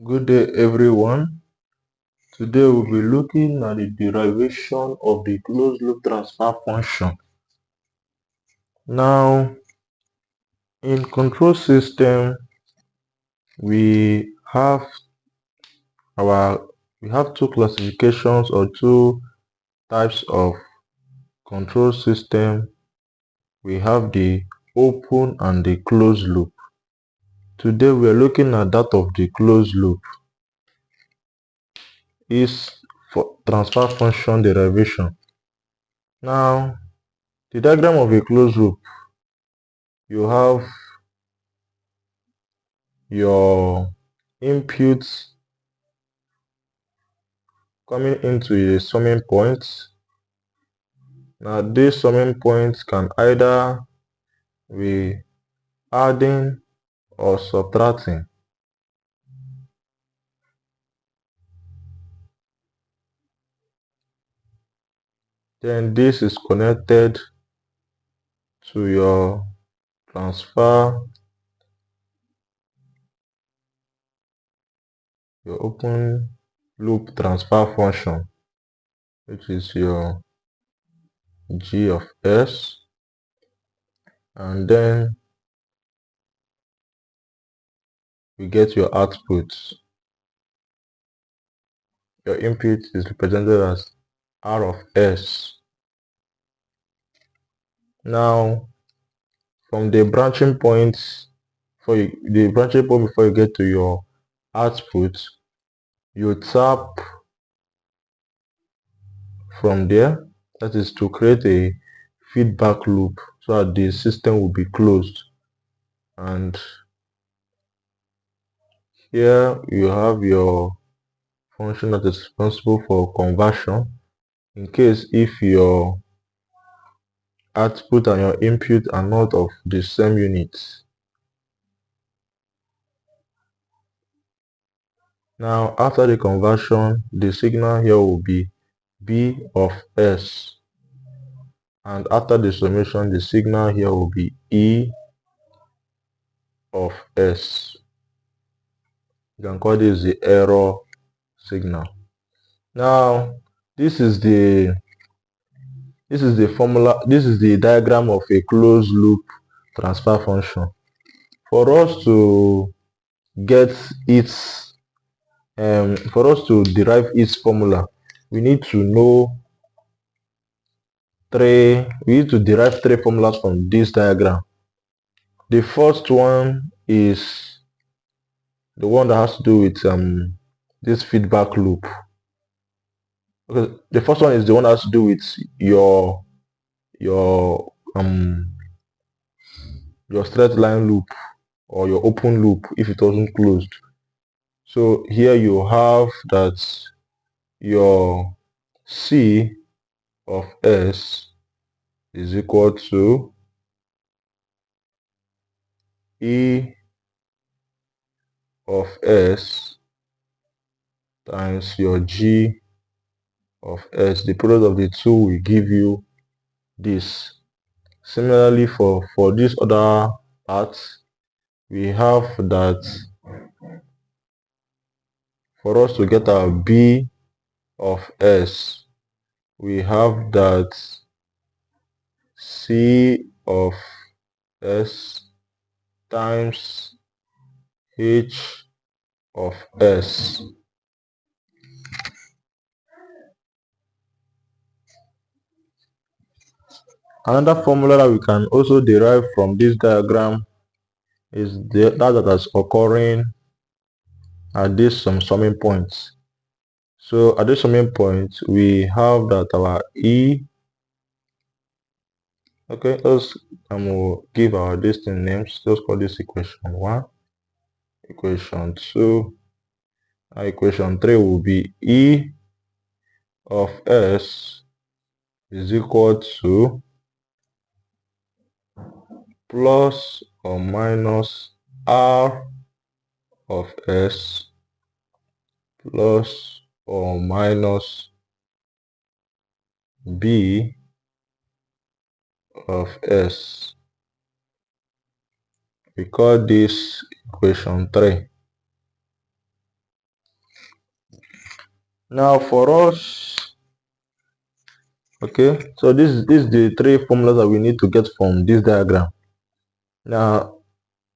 Good day everyone. Today we'll be looking at the derivation of the closed loop transfer function. Now, in control system, we have two classifications or two types of control system. We have the open and the closed loop. Today we are looking at that of the closed loop. Is for transfer function derivation. Now, the diagram of a closed loop, you have your inputs coming into a summing point. Now these summing points can either be adding or subtracting. Then this is connected to your open loop transfer function, which is your g of s, and then we get your output. Your input is represented as r of s. Now, from the branching point, before you get to your output, you tap from there. That is to create a feedback loop so that the system will be closed. And here you have your function that is responsible for conversion. In case if your output and your input are not of the same unit. Now, after the conversion, the signal here will be B of S. And after the summation, the signal here will be E of S. You can call this the error signal. Now, this is the formula, this is the diagram of a closed loop transfer function. For us to get its for us to derive its formula, we need to derive three formulas from this diagram. The first one is the one that has to do with this feedback loop. Okay, the first one is the one that has to do with your straight line loop or your open loop if it wasn't closed. So here you have that your C of S is equal to E of S times your G of S. The product of the two will give you this. Similarly, for this other part, we have that for us to get our B of S, we have that C of S times H of S. Another formula that we can also derive from this diagram is that is occurring at this summing points. So at this summing point, we have that our E. Okay, let's give our distinct names. Let's call this equation 1, equation 2, and equation 3 will be E of S is equal to plus or minus R of S plus or minus B of S. We call this equation 3. Now for us, okay, so this is the three formulas that we need to get from this diagram. Now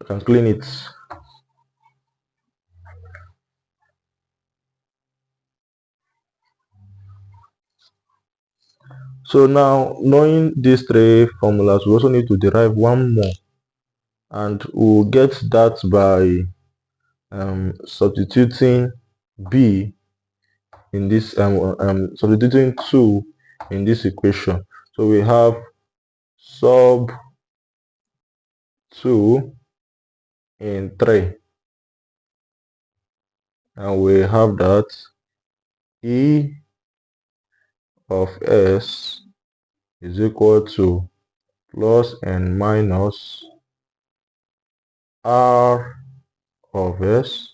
I can clean it. So now, knowing these three formulas, we also need to derive one more, and we'll get that by substituting b in this substituting 2 in this equation. So we have sub 2 in 3, and we have that e of s is equal to plus and minus r of s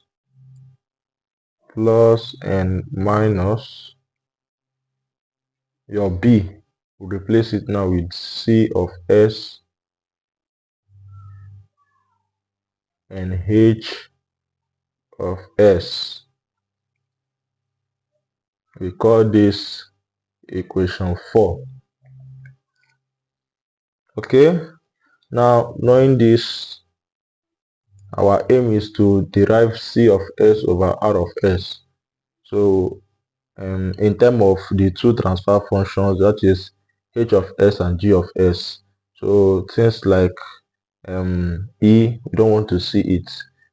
plus and minus your b. We'll replace it now with c of s and h of s. We call this equation 4. Okay, now knowing this, our aim is to derive c of s over r of s. So in terms of the two transfer functions, that is h of s and g of s. So things like e, we don't want to see it,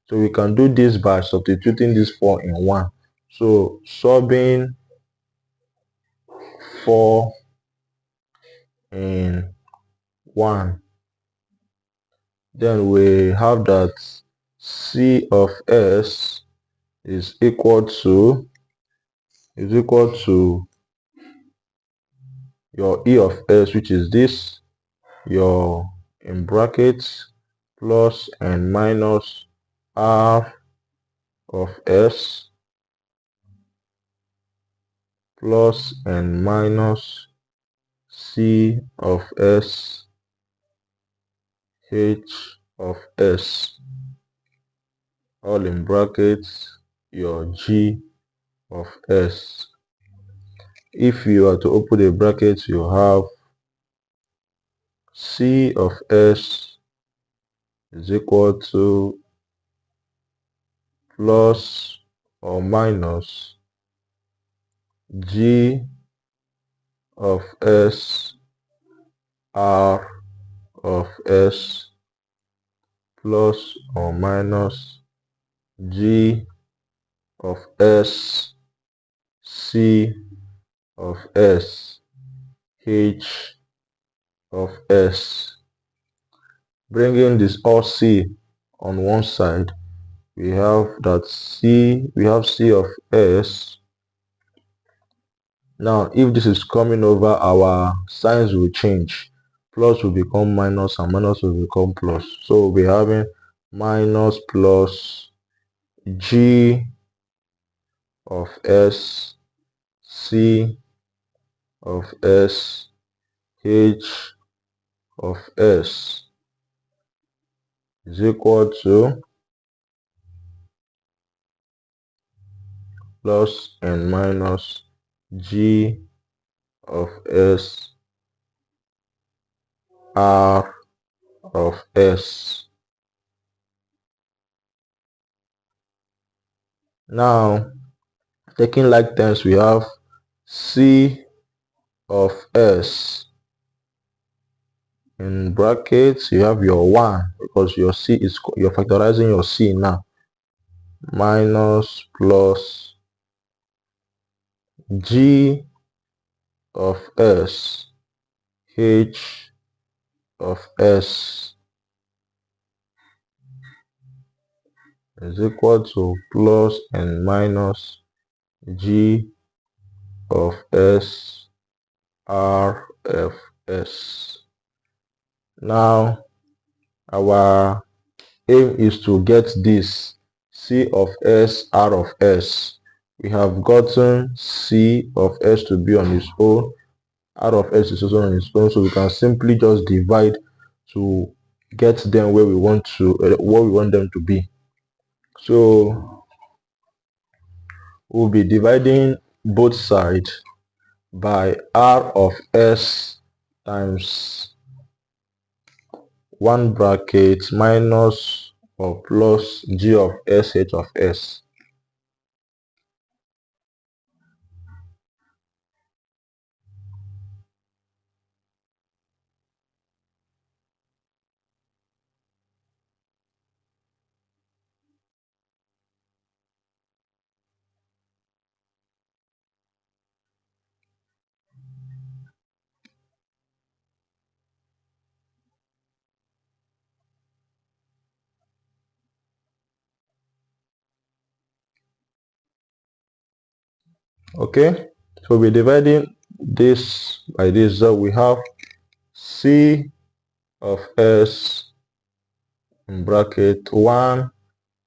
so we can do this by substituting this 4 in 1. So subbing 4 in 1, then we have that c of s is equal to your e of s, which is this, your in brackets plus and minus r of s plus and minus c of s h of s, all in brackets your g of s. If you are to open the brackets, you have c of s is equal to plus or minus g of s r of s plus or minus g of s c of s h of s. Bringing this all c on one side, we have that we have c of s. Now if this is coming over, our signs will change. Plus will become minus and minus will become plus. So we'll be having minus plus g of s c of s h of s is equal to plus and minus g of s r of s. Now taking like terms, we have c of s in brackets, you have your 1 because your c is, you're factorizing your c now, minus plus g of s h of s is equal to plus and minus g of s r of s. Now our aim is to get this c of s r of s. We have gotten c of s to be on its own, r of s is also on its own, so we can simply just divide to get them where we want to, what we want them to be. So we'll be dividing both sides by r of s times 1 bracket minus or plus g of s h of s. Okay, so we're dividing this by this, so we have c of s in bracket 1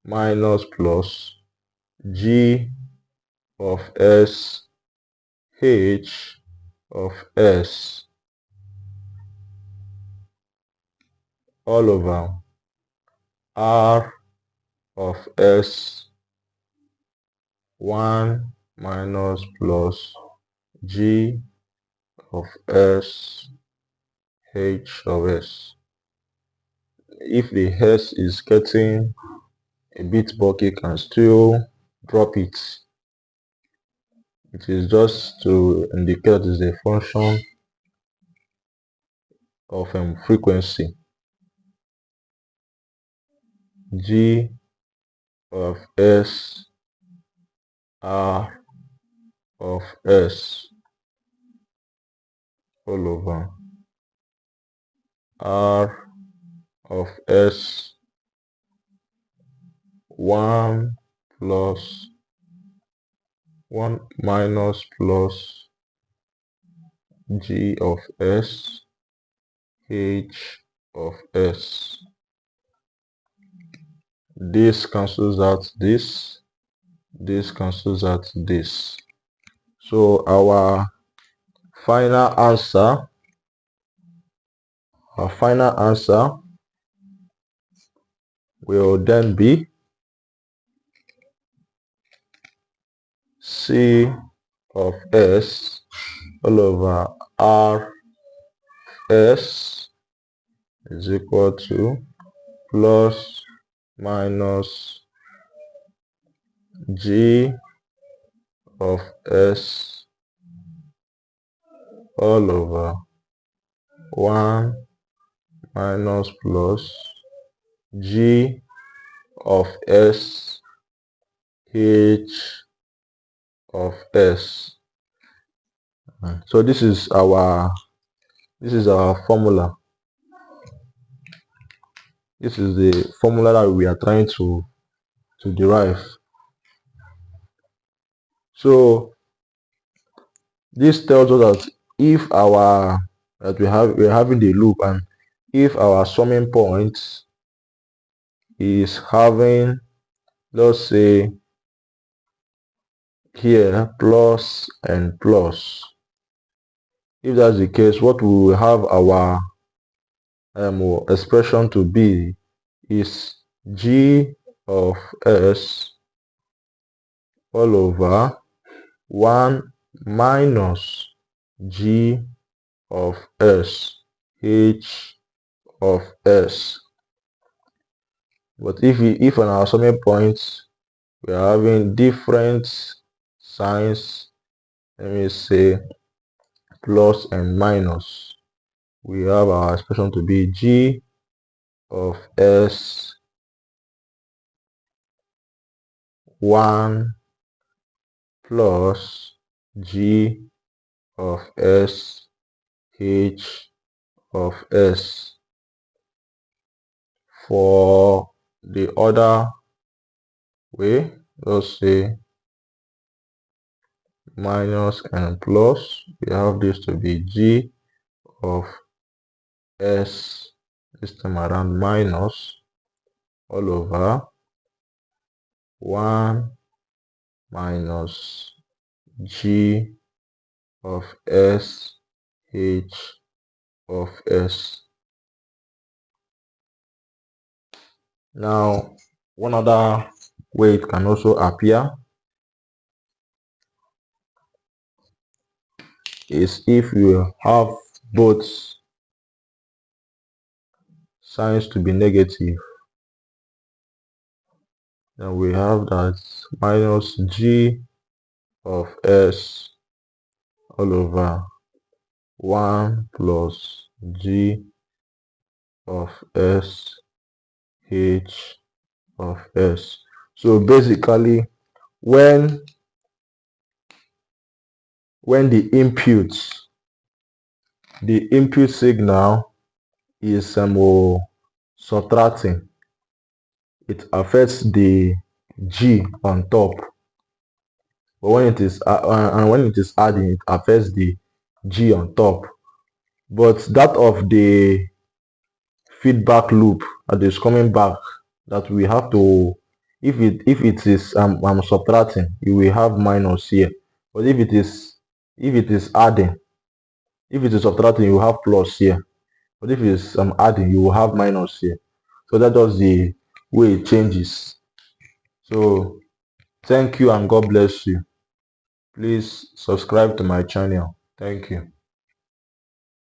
minus plus g of s h of s all over r of s 1 minus plus g of s h of s. If the s is getting a bit bulky, you can still drop it. It is just to indicate is a function of frequency. G of s r of s all over r of s 1 plus 1 minus plus g of s h of s. This cancels out this cancels out this. So our final answer will then be c of s all over r s is equal to plus minus g of s all over 1 minus plus g of s h of s. So this is our formula. This is the formula that we are trying to derive. So this tells us that if we're having the loop, and if our summing point is having, let's say here, plus and plus. If that's the case, what we will have our expression to be is g of s all over 1 minus g of s h of s. But if on our summing points we are having different signs, let me say plus and minus, we have our expression to be g of s 1 plus g of s h of s. For the other way, let's say minus and plus, we have this to be g of s, this time around minus, all over 1 minus g of s h of s. Now, one other way it can also appear is if you have both signs to be negative, then we have that minus g of s all over 1 plus g of s h of s. So basically, when the input signal is subtracting, it affects the g on top. But when it is and when it is adding, it affects the g on top. But that of the feedback loop that is coming back, that we have to, if it is subtracting, you will have minus here. But if it is adding, if it is subtracting, you will have plus here. But if it is adding, you will have minus here. So that was the way it changes. So thank you and God bless you. Please subscribe to my channel. Thank you.